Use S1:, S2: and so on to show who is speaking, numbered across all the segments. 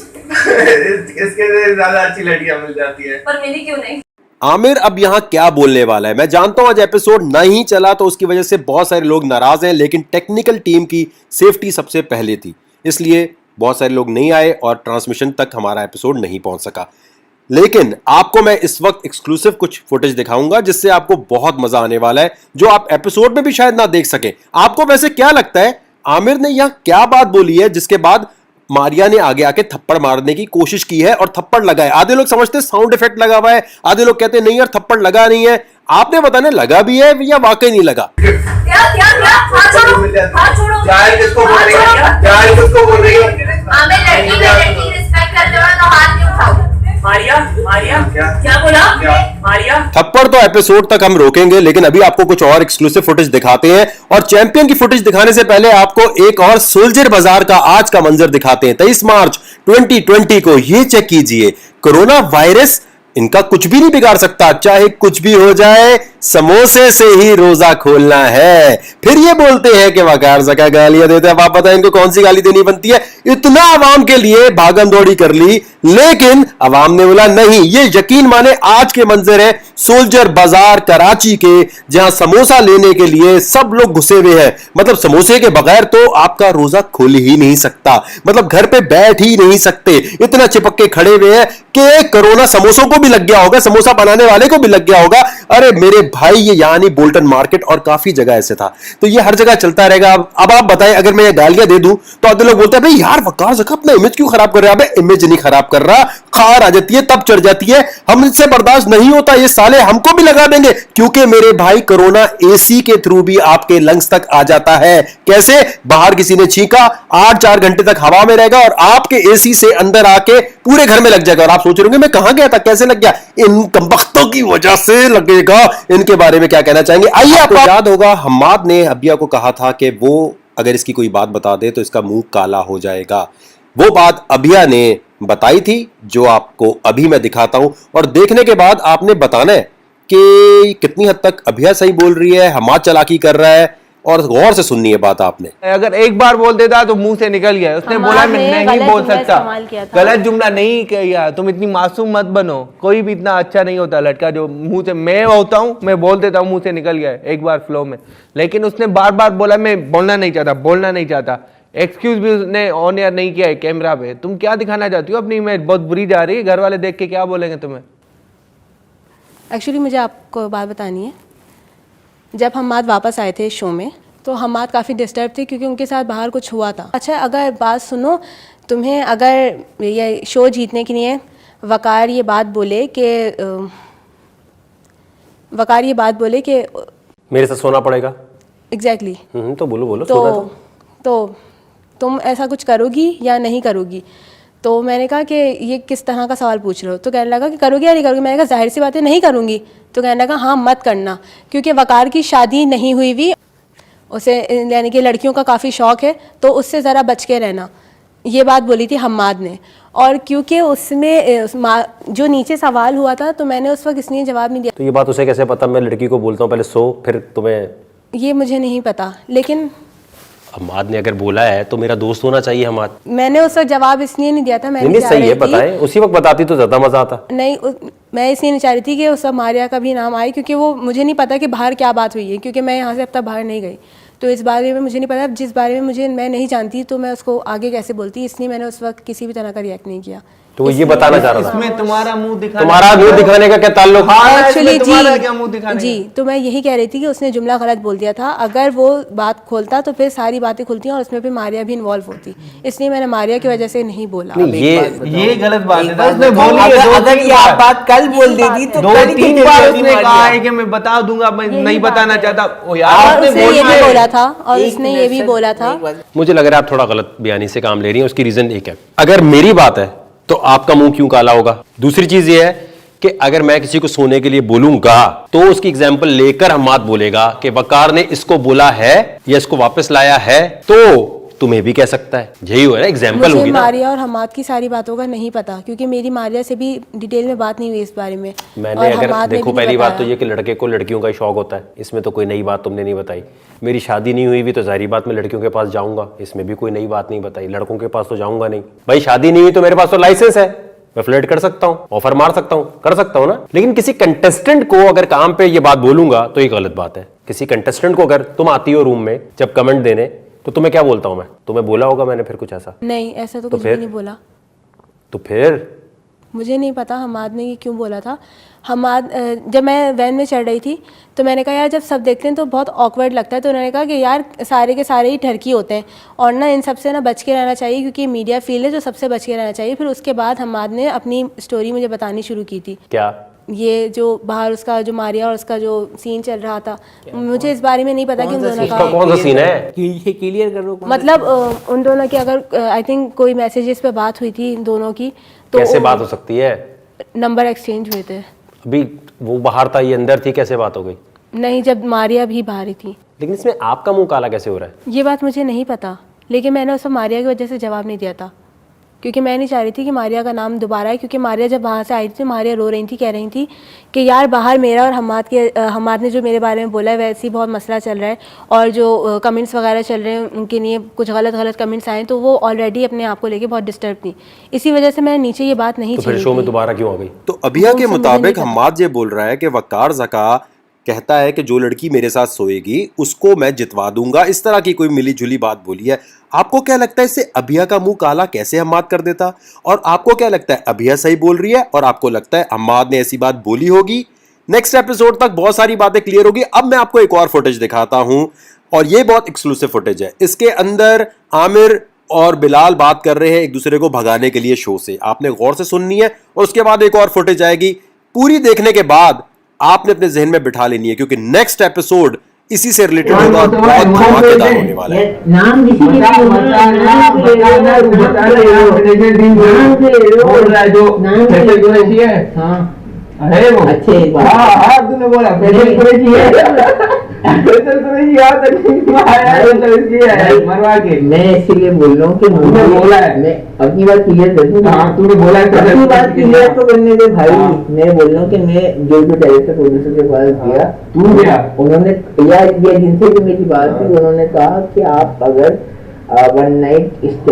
S1: इसके से ज्यादा अच्छी लड़कियां मिल जाती है,
S2: पर मेरी क्यों नहीं?
S3: आमिर अब यहां क्या बोलने वाला है मैं जानता हूं। आज एपिसोड नहीं चला तो उसकी वजह से बहुत सारे लोग नाराज हैं, लेकिन टेक्निकल टीम की सेफ्टी सबसे पहले थी, इसलिए बहुत सारे लोग नहीं आए और ट्रांसमिशन तक हमारा एपिसोड नहीं पहुंच सका। लेकिन आपको मैं इस वक्त एक्सक्लूसिव कुछ फुटेज दिखाऊंगा जिससे आपको बहुत मजा आने वाला है, जो आप एपिसोड में भी शायद ना देख सके। आपको वैसे क्या लगता है आमिर ने यहां क्या बात बोली है जिसके बाद मारिया ने आगे आके थप्पड़ मारने की कोशिश की है और थप्पड़ लगा है? आधे लोग समझते साउंड इफेक्ट लगा हुआ है, आधे लोग कहते नहीं यार थप्पड़ लगा नहीं है। आपने बताने लगा भी है या वाकई नहीं लगा?
S2: क्या क्या क्या? हाथ छोड़ो, हाथ छोड़ो।
S1: चाहे किसको बोल रही है, चाहे किसको बोल रही है।
S2: हमें लड़की रिस्पेक्ट करते हुए तो हाथ नहीं उठाओ। मारिया, मारिया क्या बोला? मारिया
S3: थप्पड़ तो एपिसोड तक हम रोकेंगे, लेकिन अभी आपको कुछ और एक्सक्लूसिव फुटेज दिखाते हैं। और चैंपियन की फुटेज दिखाने से पहले आपको एक और सोल्जर बाजार का आज का मंजर दिखाते हैं। 23 मार्च 2020 को ये चेक कीजिए, कोरोना वायरस इनका कुछ भी नहीं बिगाड़ सकता, चाहे कुछ भी हो जाए, समोसे से ही रोजा खोलना है। फिर ये बोलते हैं कि वकार सका गालियां देते हैं। अब आप बताएं इनको कौन सी गाली देनी बनती है? इतना आवाम के लिए भागम दौड़ी कर ली, लेकिन आवाम ने बोला नहीं। ये यकीन माने आज के मंजर है सोल्जर बाजार कराची के, जहां समोसा लेने के लिए सब लोग घुसे हुए हैं। मतलब समोसे के बगैर तो आपका रोजा खोल ही नहीं सकता, मतलब घर पे बैठ ही नहीं सकते, इतना चिपक के खड़े हुए हैं कि कोरोना समोसों को भी लग गया होगा, समोसा बनाने वाले को भी लग गया होगा। अरे मेरे भाई ये यानी बोल्टन मार्केट और काफी जगह ऐसे था, तो ये हर जगह चलता रहेगा। अब आप बताएं, अगर मैं ये गालियां दे दूं तो आधे लोग बोलते हैं भाई यार वकार ज़का अपना इमेज क्यों खराब कर रहा है? इमेज नहीं खराब कर रहा, खार आ जाती है तब चढ़ जाती है, हम इससे बर्दाश्त नहीं होता, ये साले हमको भी लगा देंगे। क्योंकि मेरे भाई कोरोना एसी के थ्रू भी आपके लंग्स तक आ जाता है। कैसे? बाहर किसी ने छींका, 8-4 घंटे तक हवा में रहेगा और आपके एसी से अंदर आके पूरे घर में लग जाएगा। और आप सोच रहे होंगे मैं कहां गया था, कैसे लग गया? इन कमबख्तों की वजह से लगेगा। इनके बारे में क्या कहना चाहेंगे? आइए। आपको याद होगा हम्माद ने अबिया को कहा था कि वो अगर इसकी कोई बात बता दे तो इसका मुंह काला हो जाएगा। वो बात अबिया ने बताई थी, जो आपको अभी मैं दिखाता हूं, और देखने के बाद आपने बताना है कि कितनी हद तक अबिया सही बोल रही है, हम्माद चालाकी कर रहा है, और गौर से सुननी है बात आपने।
S4: अगर एक बार बोल देता तो मुंह से निकल गया। उसने बोला मैं नहीं बोल सकता, गलत जुमला नहीं किया। तुम इतनी मासूम मत बनो, कोई भी इतना अच्छा नहीं होता लड़का जो मुंह से, मैं होता हूँ मैं बोल देता हूँ, मुंह से निकल गया एक बार फ्लो में। लेकिन उसने बार बार बोला मैं बोलना नहीं चाहता, बोलना नहीं चाहता। एक्सक्यूज भी उसने ऑन एयर नहीं किया है कैमरा पे। तुम क्या दिखाना चाहती हो? अपनी इमेज बहुत बुरी जा रही है, घर वाले देख के क्या बोलेंगे तुम्हें?
S5: एक्चुअली मुझे आपको बात बतानी है। जब हम्माद वापस आए थे शो में तो हम्माद काफ़ी डिस्टर्ब थे क्योंकि उनके साथ बाहर कुछ हुआ था। अच्छा अगर बात सुनो, तुम्हें अगर ये शो जीतने के लिए वकार ये बात बोले कि
S3: मेरे साथ सोना पड़ेगा।
S5: एग्जैक्टली
S3: तो बोलो
S5: तो तुम ऐसा कुछ करोगी या नहीं करोगी? तो मैंने कहा कि ये किस तरह का सवाल पूछ रहे हो? तो कहने लगा कि करोगी या नहीं करोगी? मैंने कहा जाहिर सी बात है नहीं करूँगी। तो कहने लगा हाँ मत करना, क्योंकि वकार की शादी नहीं हुई हुई, उसे यानी कि लड़कियों का काफ़ी शौक़ है, तो उससे ज़रा बच के रहना। ये बात बोली थी हम्माद ने। और क्योंकि उसमें जो नीचे सवाल हुआ था तो मैंने उस वक्त इसलिए जवाब नहीं दिया।
S3: तो ये बात उसे कैसे पता? मैं लड़की को बोलता हूँ पहले सो, फिर तुम्हें?
S5: ये मुझे नहीं पता, लेकिन
S3: हम्माद ने अगर बोला है तो मेरा दोस्त होना चाहिए हम्माद।
S5: मैंने उस वक्त जवाब इसलिए नहीं दिया था। मैं
S3: नहीं सही है, बताएं, उसी वक्त बताती तो ज़्यादा मज़ा आता।
S5: नहीं, मैं इसलिए नहीं चाह रही थी कि उस मारिया का भी नाम आए, क्योंकि वो मुझे नहीं पता कि बाहर क्या बात हुई है, क्योंकि मैं यहाँ से अब तक बाहर नहीं गई, तो इस बारे में मुझे नहीं पता। जिस बारे में मैं नहीं जानती तो मैं उसको आगे कैसे बोलती, इसलिए मैंने उस वक्त किसी भी तरह का रिएक्ट नहीं किया।
S3: तो वो ये बताना चाह रहा था
S4: इसमें तुम्हारा मुंह
S3: दिखाने का क्या ताल्लुक?
S5: एक्चुअली जी, तो मैं यही कह रही थी कि उसने जुमला गलत बोल दिया था। अगर वो बात खोलता तो फिर सारी बातें खुलती और उसमें फिर मारिया भी इन्वॉल्व होती, इसलिए मैंने मारिया की वजह से नहीं बोला।
S4: ये गलत बात है। उसने बोली है,
S6: अगर ये आप बात कल बोल देती तो
S4: 2-3 बार उसने कहा है कि मैं बता दूंगा, मैं नहीं बताना चाहता। ओ यार,
S5: उसने ये भी बोला था और उसने ये भी बोला था।
S3: मुझे लग रहा है आप थोड़ा गलत बयानी से काम ले रही हैं। उसकी रीजन एक है, अगर मेरी बात है तो आपका मुंह क्यों काला होगा? दूसरी चीज ये है कि अगर मैं किसी को सोने के लिए बोलूंगा तो उसकी एग्जाम्पल लेकर हम्माद बोलेगा कि वकार ने इसको बोला है या इसको वापस लाया है, तो तुम्हें भी कह सकता है, यही हो ना एग्जाम्पल
S5: मुझे
S3: होगी ना।
S5: मारिया और हमाद की सारी बातों का नहीं पता, क्योंकि मेरी मारिया से भी डिटेल में बात नहीं हुई इस बारे में।
S3: मैंने
S5: और
S3: अगर
S5: हमाद ने
S3: देखो
S5: भी
S3: पहली
S5: नहीं
S3: बात तो
S5: बताया।
S3: ये कि लड़के को लड़कियों का ही शौक होता है, इसमें तो कोई नई बात तुमने नहीं बताई। मेरी शादी नहीं हुई भी तो जाहिर बात मैं लड़कियों के पास जाऊंगा, इसमें भी कोई नई बात नहीं बताई। लड़कों के पास तो जाऊंगा नहीं भाई, शादी नहीं हुई तो मेरे पास तो लाइसेंस है, मैं फ्लर्ट कर सकता हूँ, ऑफर मार सकता हूँ, कर सकता हूँ ना। लेकिन किसी कंटेस्टेंट को अगर काम पे ये बात बोलूंगा तो ये गलत बात है। किसी कंटेस्टेंट को अगर तुम आती हो रूम में जब कमेंट देने, तो तुम्हें क्या बोलता हूं मैं? तुम्हें बोला होगा मैंने फिर कुछ ऐसा?
S5: नहीं, ऐसा तो कुछ भी
S3: फिर?
S5: नहीं बोला।
S3: तो फिर
S5: मुझे नहीं पता हमाद ने ये क्यों बोला था। हमाद जब मैं वैन में चढ़ रही थी तो मैंने कहा यार जब सब देखते हैं तो बहुत ऑकवर्ड लगता है, तो उन्होंने कहा कि यार सारे के सारे ही ठरकी होते हैं और ना इन सबसे ना बच के रहना चाहिए, क्योंकि मीडिया फील्ड है, जो सबसे बच के रहना चाहिए। फिर उसके बाद हमाद ने अपनी स्टोरी मुझे बतानी शुरू की थी।
S3: क्या?
S5: ये जो बाहर उसका जो मारिया और उसका जो सीन चल रहा था, मुझे इस बारे में नहीं पता कि उन दोनों
S3: उसका
S5: का
S3: कौन सा सीन है?
S6: क्लियर करो।
S5: मतलब उन दोनों की अगर आई थिंक कोई मैसेजेस पे बात हुई थी इन दोनों की, तो
S3: कैसे बात हो सकती है?
S5: नंबर एक्सचेंज हुए थे।
S3: अभी वो बाहर था, ये अंदर थी, कैसे बात हो गई?
S5: नहीं, जब मारिया भी बाहर ही थी।
S3: लेकिन इसमें आपका मुंह काला कैसे हो रहा है?
S5: ये बात मुझे नहीं पता, लेकिन मैंने उस मारिया की वजह से जवाब नहीं दिया था, क्योंकि मैं नहीं चाह रही थी कि मारिया का नाम दोबारा है। क्योंकि मारिया जब वहाँ से आई थी, मारिया रो रही थी, कह रही थी कि यार बाहर मेरा और हमाद ने जो मेरे बारे में बोला है वैसे ही बहुत मसला चल रहा है, और जो कमेंट्स वगैरह चल रहे हैं उनके लिए कुछ गलत कमेंट्स आए, तो वो ऑलरेडी अपने आप को लेके बहुत डिस्टर्ब थी। इसी वजह से मैंने नीचे ये बात नहीं
S3: तो फिर
S5: छेड़ी
S3: शो में
S5: थी।
S3: दोबारा क्यों आ गई?
S7: तो अभिया के
S5: मुझे
S7: मुताबिक
S5: नहीं पता।
S7: हम्माद ये बोल रहा है कि वकार ज़का कहता है कि जो लड़की मेरे साथ सोएगी उसको मैं जितवा दूंगा, इस तरह की कोई मिली जुली बात बोली है। आपको क्या लगता है इससे अभिया का मुंह काला कैसे हम्माद कर देता? और आपको क्या लगता है अभिया सही बोल रही है और आपको लगता है हम्माद ने ऐसी बात बोली होगी? नेक्स्ट एपिसोड तक बहुत सारी बातें क्लियर होगी। अब मैं आपको एक और फुटेज दिखाता हूं, और ये बहुत एक्सक्लूसिव फुटेज है। इसके अंदर आमिर और बिलाल बात कर रहे हैं एक दूसरे को भगाने के लिए शो से। आपने गौर से सुननी है, और उसके बाद एक और फुटेज आएगी। पूरी देखने के बाद आपने अपने जहन में बिठा लेनी है, क्योंकि नेक्स्ट एपिसोड इसी से रिलेटेड होगा, बहुत धमाकेदार होने वाला है।
S6: नाम किसी के भी बोल रहा है, नाम ले लो, नाम ले लो। हाँ अरे वो अच्छे तूने बोला मरवा के। मैं इसीलिए बोल रहा हूँ कि मुझे बोला है, मैं अपनी बात क्लियर कर दूँ। तूने बोला है, अपनी बात क्लियर तो करने दे भाई। मैं बोल रहा हूँ कि मैं जो डायरेक्टर प्रोड्यूसर के पास गया, तू गया, उन्होंने या जिनसे भी मेरी बात थी, उन्होंने कहा कि आप अगर वन नाइट स्टे,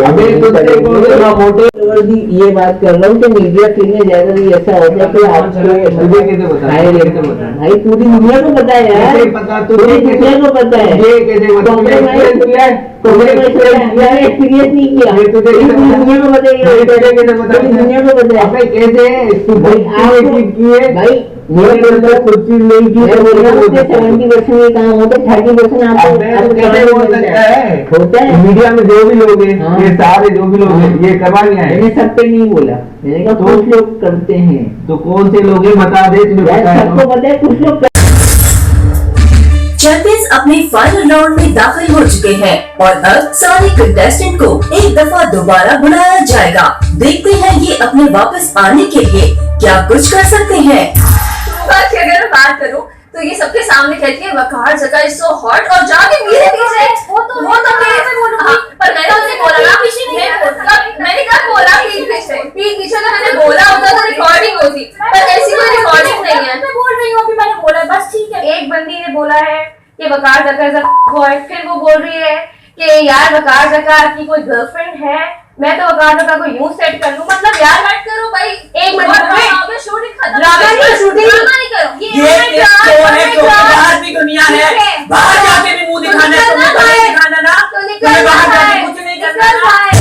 S6: ये बात कर रहा हूँ कि मीडिया फील्ड में ज्यादा भी ऐसा होता है कि आपको भाई पूरी दुनिया को पता है यार, पूरी दुनिया को पता है। एक्सपीरियंस नहीं किया, पूरी दुनिया को पता है, पूरी दुनिया को पता है भाई। मेरे कुछ चीज नहीं की, 70% ये काम होता है, 30% आपको होता है। मीडिया में जो भी लोग हैं, ये सारे जो भी लोग हैं, ये करवाने आए। मैंने सब पे नहीं बोला, मैंने कहा कुछ लोग करते हैं। तो कौन से लोग हैं बता दे, तुम्हें सबको पता है, कुछ लोग।
S2: चैंपियंस अपने फाइनल राउंड में दाखिल हो चुके हैं और अब सारे कंटेस्टेंट को एक दफा दोबारा बुलाया जाएगा। देखते हैं ये अपने वापस आने के लिए क्या कुछ कर सकते हैं। अगर मैं बात करूं तो ये सबके सामने कहती है वकार ज़का इज सो हॉट, और जाके मेरे पीछे वो तो पर मैंने उसे बोला ना, मैंने कहा बोला पीछे तो मैंने बोला होता तो रिकॉर्डिंग होती, पर ऐसी कोई रिकॉर्डिंग नहीं है। मैं बोल रही हूँ अभी, मैंने बोला बस ठीक है। एक बंदी ने बोला है कि वकार ज़का इज अ बॉय, फिर वो बोल रही है कि यार वकार ज़का की कोई गर्लफ्रेंड है, मैं तो वकार ज़का को यूं सेट कर लूं। मतलब यार मत करो भाई, एक मिनट शूटिंग खत्म, ड्रामा नहीं करो। ये
S8: बाहर भी दुनिया है, बाहर जाके भी मुंह दिखाना है, तुम्हें बाहर दिखाना ना, तुम्हें बाहर जाके कुछ नहीं करना।